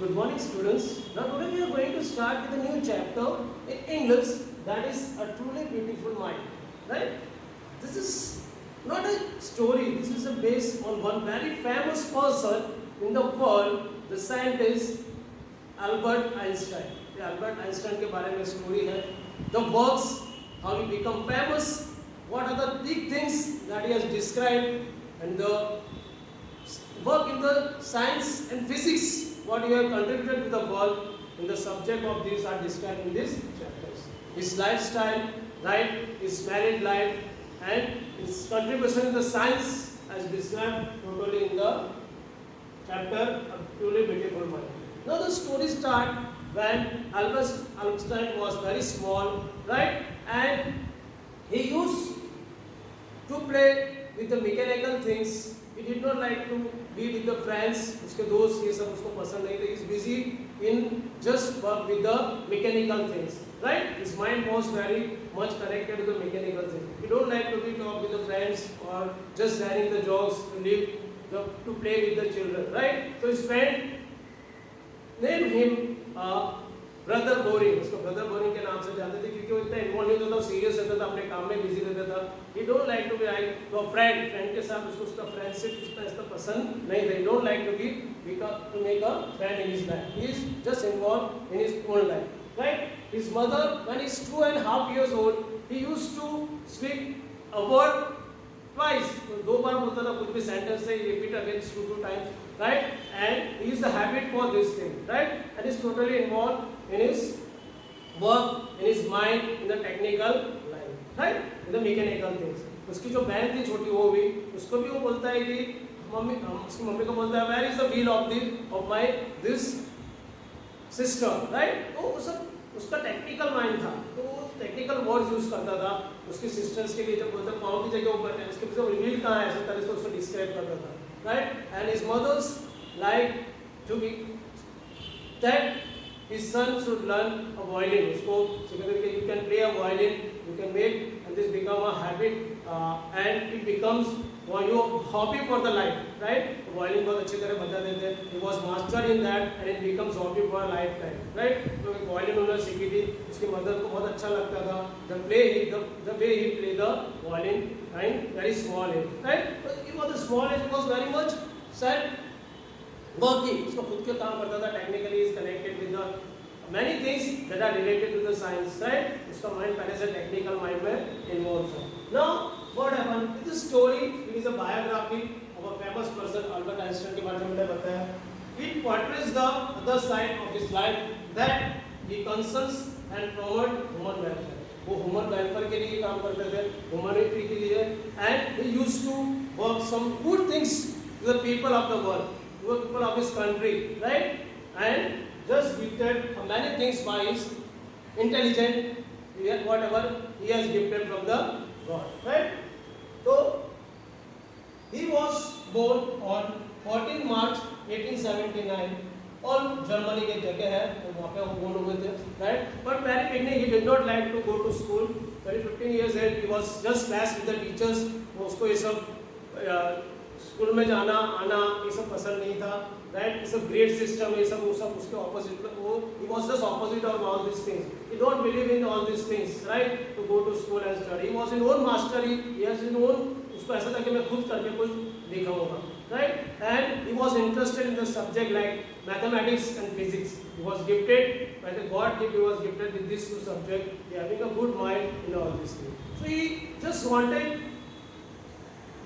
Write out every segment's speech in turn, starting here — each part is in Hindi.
Good morning, students. Now today we are going to start with a new chapter in English, that is a truly beautiful mind. Right? This is not a story. This is based on one very famous person in the world, the scientist Albert Einstein. ये Albert Einstein के बारे में story है. The works, how he become famous, what are the big things that he has described, and the work in the science and physics, what he has contributed to the world in the subject of these are described in these chapters. His lifestyle, right, his married life, and his contribution in the science as described totally in the chapter A Truly Beautiful Mind. Now the story starts when Albert Einstein was very small, right, and he used to play with the mechanical things. He did not like to be with the friends, उसके दोस्त ये सब उसको पसंद नहीं थे. He is busy in just work with the mechanical things, right? His mind was very much connected to the mechanical things. He don't like to be talk with the friends or just sharing the jokes to live, to play with the children, right? So his friend named him brother boring. उसको ब्रदर बोरिंग के नाम से जानते थे क्योंकि वो इतना इन्वॉल्व नहीं होता था, सीरियस रहता था, अपने काम में बिजी रहता था. He don't like to be like तो फ्रेंड के साथ उसको उसका फ्रेंडशिप इतना पसंद नहीं था. He don't like to be to make a friend in his life. He is just involve in his own life, right? His mother when he is 2.5 years old, he used to speak a word twice. तो दो बार बोलता था कुछ भी सेंटेंस से, repeat again 2 times, right? And he is the habit for this thing, right? And is totally involved in his work, in his mind, in the technical line, right? In the mechanical things. उसकी जो बहन थी छोटी वो भी, उसको भी वो बोलता है कि मम्मी, उसकी मम्मी को बोलता है where is the wheel of my this sister, right? तो उसका टेक्निकल माइंड था, तो वो टेक्निकल वर्ड्स यूज करता था उसकी सिस्टर्स के लिए. जब बोलते पाँव की जगह ऊपर है, उसके पीछे रिवील कहाँ है, ऐसे तरह से उसको डिस्क्राइब करता था, right? And his mothers like to be that his son should learn a violin. उसको सिखाते थे कि you can play a violin, you can make, and this become a habit, and it becomes your hobby for the life, right? Violin बहुत अच्छी तरह बजाते थे. He was master in that, and it becomes hobby for a lifetime, right? तो violin उन्होंने सीखी थी, उसकी मदर को बहुत अच्छा लगता था the way he play the violin, and very small age, right? But he was a small age, he was very much sad working. उसको खुद के काम करता था. Technically is connected with the many things that are related to the science, right? उसका mind पहले से technical mind में involved था. Now what happened? This story, it is a biography of a famous person, Albert Einstein के बारे में मैंने बताया. It portrays the other side of his life, that he concerns and promote human welfare. वो ह्यूमन वेलफेयर के लिए काम करते थे, ह्यूमैनिटी के लिए, and he used to work some good things to the people of the world, to the people of his country, right? And just gifted many things by his intelligent, whatever he has gifted from the God, right? So he was born on 14 March 1879. All Germany के जगह है, तो वहाँ पे वो बोर्न हुए थे, right? But very beginning he did not like to go to school. Very 15 years old, he was just class with the teachers. वो उसको ये सब स्कूल में जाना आना ये सब पसंद नहीं था, right? ये सब ग्रेड सिस्टम ये सब उसके ऑपोजिट में वो he was just opposite of all these things. He don't believe in all these things, right? To go to school and study. He was in own mastery. He has his own. उसको ऐसा था कि मैं खुद करके कुछ लिखाऊंगा, right? And he was interested in the subject like mathematics and physics. He was gifted by the God gift. He was gifted with these two subjects. He having a good mind in all these things. So he just wanted.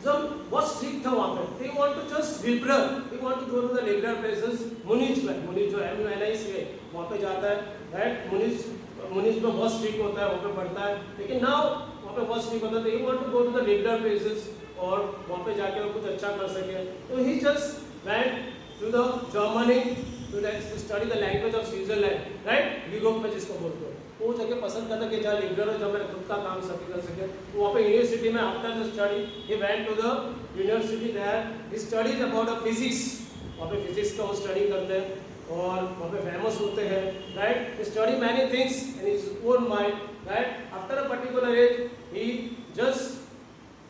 जब बहुत स्ट्रिक्ट था वहाँ पे, they want to just liberal, they want to go to the liberal places. मुनीज जो MUNIZ है वहाँ पे जाता है, right? मुनीज में बहुत स्ट्रिक्ट होता है, वहाँ पे पढ़ता है, लेकिन now वहाँ पे बहुत स्ट्रिक्ट होता है, तो he want to go to the liberal places और वहाँ पे जाके वो कुछ अच्छा कर सके. तो he just went to the Germany to study the language of Switzerland, right? Europe में जिसको बोलते हैं, वो जगह पसंद करता कि जहाँ लिबरल हो, जहाँ मैं खुद का काम सभी कर सके. तो वहाँ पे यूनिवर्सिटी में after the study he went to the university. There he studies about the physics. वहाँ पे फिजिक्स का वो स्टडी करते हैं और वहाँ पे फेमस होते हैं, right? Study many things in his own mind, right? After a particular age he just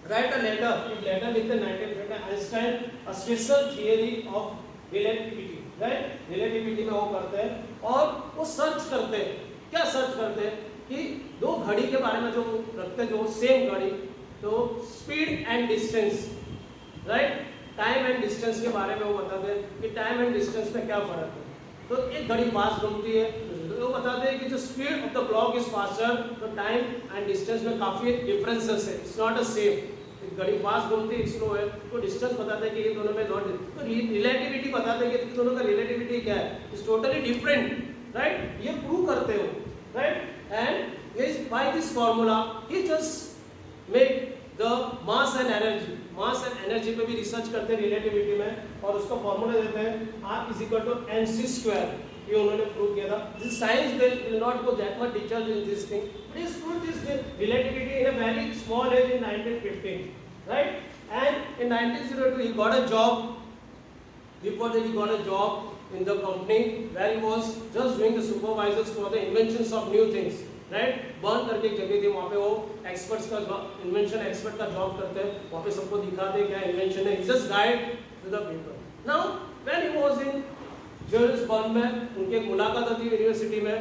write a letter in 1920 Einstein a special theory of relativity. Right, relativity में वो करते हैं और वो सर्च करते हैं, क्या सर्च करते हैं कि दो घड़ी के बारे में जो रखते हैं, जो सेम घड़ी, तो speed and distance, right, time and distance के बारे में वो बताते हैं कि टाइम एंड डिस्टेंस में क्या फर्क है। तो एक घड़ी फास्ट घूमती है, तो वो बताते हैं कि जो speed of the clock is faster, तो टाइम एंड डिस्टेंस में काफी डिफरेंसेस है, इट्स नॉट अ सेम। एक घड़ी फास्ट घूमती है, स्लो है, तो डिस्टेंस बताते हैं कि ये दोनों में नॉट, तो रिलेटिविटी बताते हैं कि दोनों का रिलेटिविटी क्या है, इट्स टोटली डिफरेंट, राइट, ये प्रूव करते हो, right, and is by this formula he just make the mass and energy, mass and energy पे भी रिसर्च करते हैं रिलेटिविटी में, और उसका फार्मूला देते हैं R is equal to mc², ये उन्होंने प्रूव किया था। This science they will not go that much detail in this thing, but is prove this relativity in a very small age in 1915, right, and in 1902 he got a job, before that he got a job in the company where he was just doing the supervisors for the inventions of new things, right, burn करके एक जगह थी, वहाँ पे वो एक्सपर्ट्स का इन्वेंशन एक्सपर्ट का जॉब करते हैं, वहाँ पे सबको दिखाते हैं क्या इन्वेंशन है, just guide to the people. Now when he was in Johannesburg में उनकी एक मुलाकात होती है यूनिवर्सिटी में,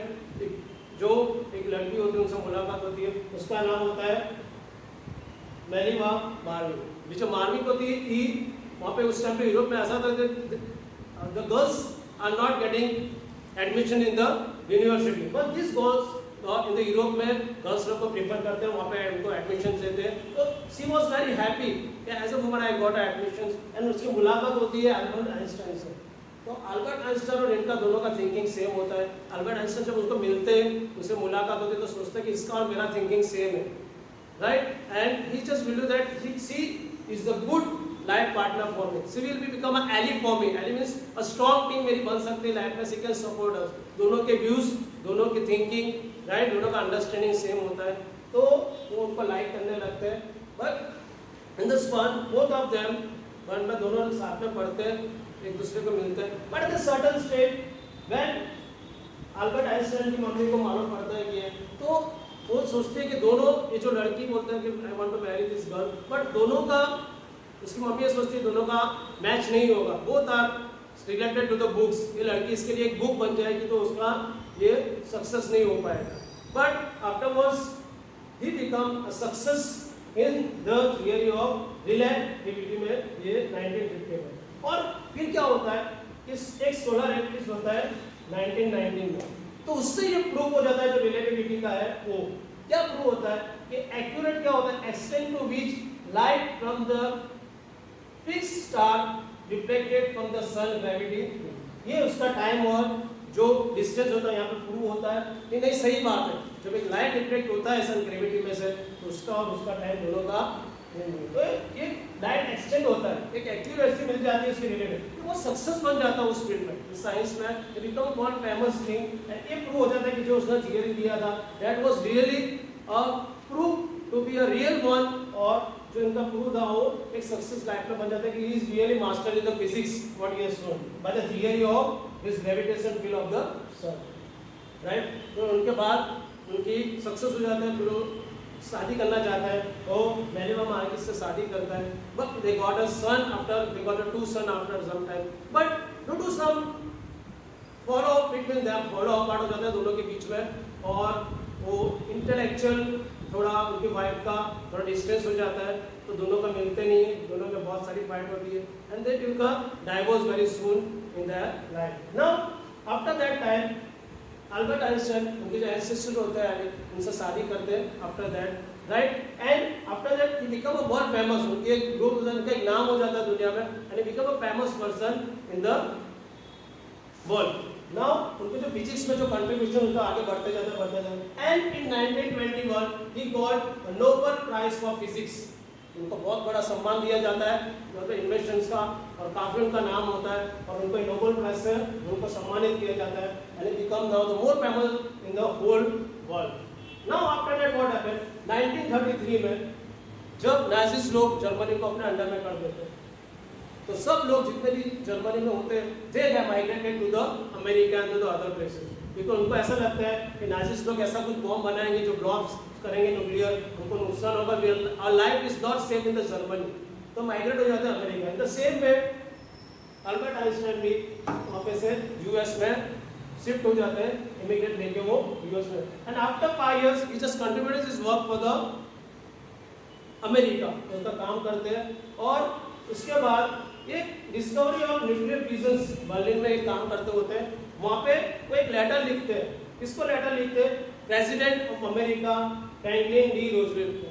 जो एक लड़की होती है उनसे मुलाकात होती है, उसका नाम होता है मेलिवा मार्विक। जो मार्विक होती थी वहाँ पे उस टाइम पे यूरोप में ऐसा था कि the girls are not getting admission in the university, but this girls in the Europe में गर्ल्स लोग को प्रीफर करते हैं, वहाँ पे उनको एडमिशन देते हैं। तो she was very happy as a woman I got admission, and उसकी मुलाकात होती है अल्बर्ट आइंस्टाइन से। तो अल्बर्ट आइंस्टाइन और इनका दोनों का थिंकिंग सेम होता है। अल्बर्ट आइंस्टाइन जब उसको मिलते हैं, उससे मुलाकात होती है, तो सोचते हैं कि इसका और मेरा थिंकिंग सेम है, right, and he just believe that she is the good life partner for me, she will be become a ally for me, ally means a strong team मेरी बन सकती है लाइफ में, शी कैन सपोर्ट अस। दोनों के व्यूज, दोनों की थिंकिंग, राइट, दोनों का अंडरस्टैंडिंग सेम होता है, तो वो उनको लाइक करने लगते हैं। But in the span both of them, one में दोनों साथ में पढ़ते हैं, एक दूसरे को मिलते हैं, but at a certain stage when Albert Einstein की मम्मी को मालूम पड़ता है कि, तो वो सोचते हैं कि दोनों, ये जो लड़की बोलते हैं कि I want to marry this girl, but दोनों का, उसकी मम्मी ये सोचती है दोनों का मैच नहीं होगा, both are related to the books, ये लड़की इसके लिए एक बुक बन जाएगी तो उसका ये सक्सेस नहीं हो पाएगा। But afterwards he become a success in the theory of relativity में, ये 1950 में। और फिर क्या होता है कि एक सोलर एक्लिप्स होता है 1919 में, तो उससे ये प्रूव हो जाता है जो रिलेटिविटी का है वो क्या प्रूव होता है कि एक्यूरेट क्या होता है, extend to which light from the fix star reflected from the sun gravity, ये उसका टाइम और जो डिस्टेंस होता है यहाँ पे प्रूव होता है कि नहीं सही बात है, जब एक लाइट रिफ्लेक्ट होता है सन ग्रेविटी में से, तो उसका और उसका टाइम दोनों का, तो ये लाइट एक्सटेंड होता है, एक एक्यूरेसी मिल जाती है इसके रिलेटेड, तो वो सक्सेस बन जाता है उस फील्ड में, साइंस में, it become one famous thing, and ये प्रूव हो जाता है कि जो उसने थियरी दिया था that was really a prove to be a real one, और जो इनका प्रूव था वो एक सक्सेस लाइफ में बन जाता है कि he is really master in the physics what he has shown by the theory of this gravitation field of the sun, right. तो उनके बाद उनकी सक्सेस हो जाता है, फिर वो शादी करना चाहता है, वो मेलिवा मार्विक से शादी करता है, but they got a son after, they got a two son after some time, but due to some follow between them, fall apart हो जाता है दोनों के बीच में, और वो इंटेलेक्चुअल थोड़ा उनकी वाइफ का थोड़ा डिस्टेंस हो जाता है, तो दोनों का मिलते नहीं है, दोनों में बहुत सारी फाइट होती है, and they took a divorce very soon in their life. Now after that time Albert Einstein, उनके जो एंसेस्टर होते हैं उनसे शादी करते हैं after that, right, and after that he become a बहुत फेमस, उनके एक ग्रुप का एक नाम हो जाता है दुनिया में, and he become a famous person in the world. Now उनके जो फिजिक्स में जो कंट्रीब्यूशन उनका आगे बढ़ते जाते हैं, and in 1921 he got Nobel prize for physics, उनको बहुत बड़ा सम्मान दिया जाता है मतलब इन्वेंशंस का, और काफी उनका नाम होता है, और उनको नोबेल प्राइज से उनको सम्मानित किया जाता है, and he become now the more famous in the whole world. Now after that what happened 1933 में, जब नाजिस लोग जर्मनी को अपने अंडर में कर देते हैं, तो सब लोग जितने भी जर्मनी में होते हैं they have migrated to the America and to the other places, क्योंकि उनको ऐसा लगता है कि नाजिस लोग ऐसा कुछ बॉम्ब बनाएंगे जो ब्लॉस्ट करेंगे न्यूक्लियर, उनको नुकसान होगा, our life is not safe in the Germany, तो माइग्रेट हो जाते हैं America. In the same way Albert Einstein भी वहाँ पे से यूएस में शिफ्ट हो जाते हैं, इमिग्रेट लेके वो यूएस में, and after 5 years he just contributed his work for the America, उसका काम करते हैं। और उसके बाद एक डिस्कवरी ऑफ न्यूक्लियर फिजन्स बर्लिन में एक काम करते होते हैं, वहाँ पे वो एक लेटर लिखते हैं। किसको लेटर लिखते हैं? President of America Franklin D Roosevelt को,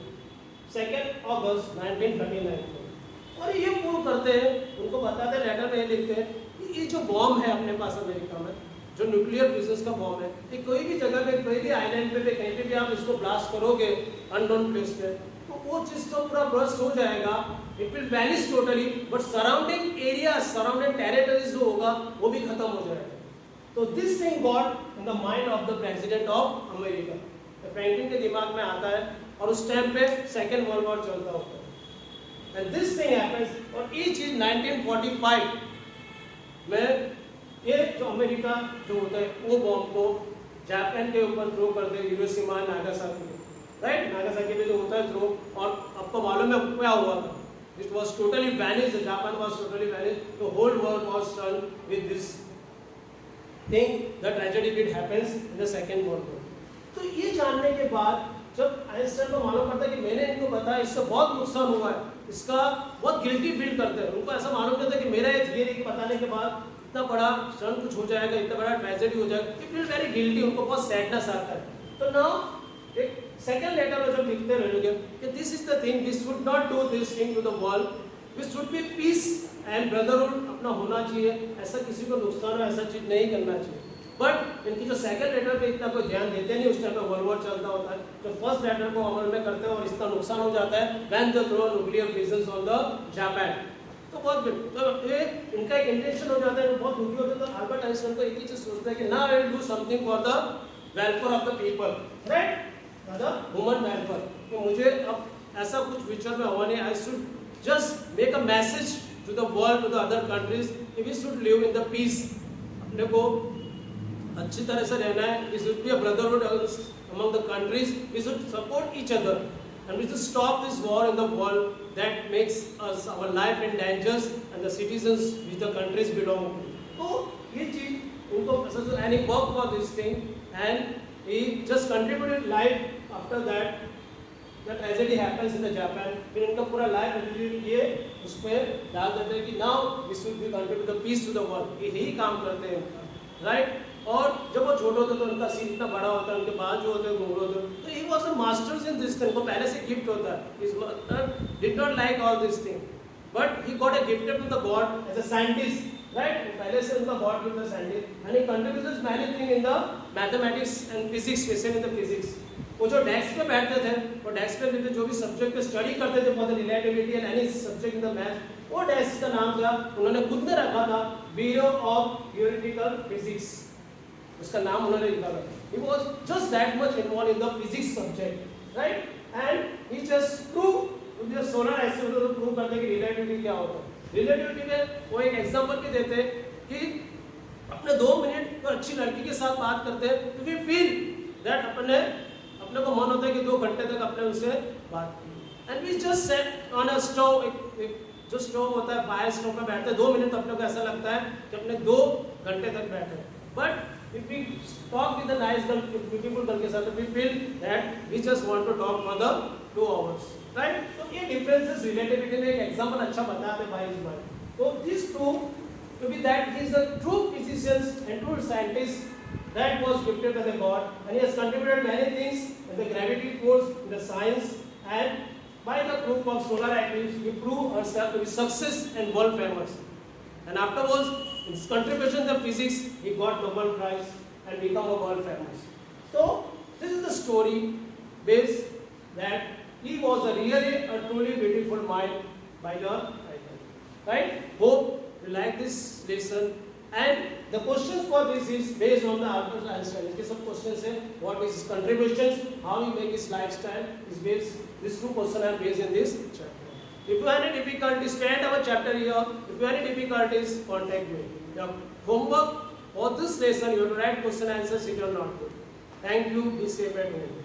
2 अगस्त 1939 को। और ये प्रूव करते हैं, उनको बताते हैं, लेटर में ये लिखते हैं कि ये जो बॉम्ब है अपने पास अमेरिका में, जो न्यूक्लियर फिजन्स का बॉम्ब है, ये कोई भी जगह पे, कोई भी आइलैंड पे कहीं पे भी आप इसको ब्लास्ट करोगे अननोन प्लेस पे, तो वो चीज तो पूरा ब्रस्ट हो जाएगा, it will vanish totally, but surrounding area, surrounding territories जो होगा वो भी खत्म हो जाएगा। तो this thing got in the mind of the president of America, तो फ्रैंकलिन के दिमाग में आता है, और उस टाइम पे सेकेंड वर्ल्ड वॉर चलता होता है, एंड दिस थिंग हैपेंस। और ये चीज 1945 में ये जो अमेरिका जो होता है वो बॉम्ब को जापान के ऊपर थ्रो करते हैं, हिरोशिमा नागासाकी, राइट, नागासाकी पे जो होता है थ्रो। और आपको मालूम है क्या हुआ था? It was totally vanished, Japan was totally vanished, the whole world was turn with this thing, the tragedy it happens in the second world war. तो ये जानने के बाद जब आइंस्टाइन को मालूम पड़ता है कि मैंने इनको बताया, इससे बहुत नुकसान हुआ है, इसका बहुत गिल्टी फील करते हैं, उनको ऐसा मालूम रहता है कि मेरा ये थियरी बताने के बाद इतना बड़ा सन कुछ हो जाएगा, इतना बड़ा ट्रेजेडी हो जाएगा, इट फील वेरी गिल्टी, उनको बहुत सैडनेस आता है। तो नाउ एक सेकंड लेटर में जब लिखते रहेंगे कि this is the thing, we should not do this thing to the world, we should be peace and brotherhood अपना होना चाहिए, ऐसा किसी को नुकसान हो ऐसा चीज नहीं करना चाहिए। बट इनकी जो सेकंड लेटर पे इतना कोई ध्यान देते नहीं, उस टाइम पे वर्ल्ड वॉर चलता होता है, तो फर्स्ट लेटर को अमल में करते हैं और इसका नुकसान हो जाता है when the throw nuclear fissions on the Japan. तो बहुत तो ये इनका एक इंटेंशन हो जाता है, बहुत दुखी होते हैं। तो अल्बर्ट आइंस्टाइन को एक ही चीज सोचता है कि now I will do something for the welfare of the people, right, the human welfare, कि मुझे अब ऐसा कुछ फ्यूचर में होगा नहीं, I should just make a message to the world, to the other countries, कि we should live in the peace, अपने को अच्छी तरह से रहना है, we should be a brotherhood among the countries, we should support each other, and we should stop this war in the world that makes us our life in dangers and the citizens which the countries belong to. तो ये चीज उनको पसंद है, and he worked for this thing and he just contributed life after that the tragedy happens in the Japan, फिर उनका पूरा लाइफ कंट्रीब्यूट किए उसमें डाल देते हैं कि now we should be contribute the peace to the world, यही काम करते हैं, राइट। और जब वो छोटे होते तो उनका सीन इतना बड़ा होता है, उनके बाल जो होते हैं घूम होते हैं, तो he was a masters in this thing, वो पहले से गिफ्ट होता है, his mother did not like all this thing, but he got a gifted to the god as a scientist, right, पहले से उनका गॉड गिफ्ट है scientist, and he contributed many thing in the mathematics and physics, specially in the physics. वो जो डेस्क पे बैठते थे, वो डेस्क पे बैठे जो भी सब्जेक्ट पे स्टडी करते थे for the relativity and any subject in the math, वो डेस्क का नाम था उन्होंने खुद ने रखा था ब्यूरो ऑफ थियोरेटिकल फिजिक्स, उसका नाम उन्होंने लिखा था। He was just that much involved in the physics subject, right? And he just proved जो सोलर एक्सिलेटर को प्रूव करते कि रिलेटिविटी क्या होता है। रिलेटिविटी में वो एक एग्जांपल भी देते हैं कि अपने 2 मिनट पर अच्छी लड़की के साथ बात करते हैं तो we feel that अपने को मन होता है कि 2 घंटे तक अपने उनसे बात की, and we just sat on a stove, एक जो स्टोव होता है फायर स्टोव पे बैठते हैं 2 मिनट, अपने को ऐसा लगता है कि अपने 2 घंटे तक बैठे, but if we talk with a nice girl, beautiful girl के साथ, we feel that we just want to talk for the 2 hours, right? तो ये differences relativity में एक example अच्छा बताते हैं भाई इस बार। तो this prove to be that he is a true physician and true scientist that was gifted by the God, and he has contributed many things in the gravity force, in the science, and by the proof of solar eclipse, he proved himself to be success and world famous. And afterwards, his contribution to physics, he got Nobel Prize and become a world famous. So this is the story based that he was a really a truly beautiful mind by the writer. Right? Hope you like this lesson. And the questions for this is based on the Albert Einstein. इसके सब questions हैं. What is his contributions? How he make his lifestyle? Is based. These 2 questions are based in this chapter. If you have any difficulties, to end our chapter here. If you have any difficulties, contact me. Your homework for this lesson, you have to write question answers in your notebook. Thank you. Be safe at home.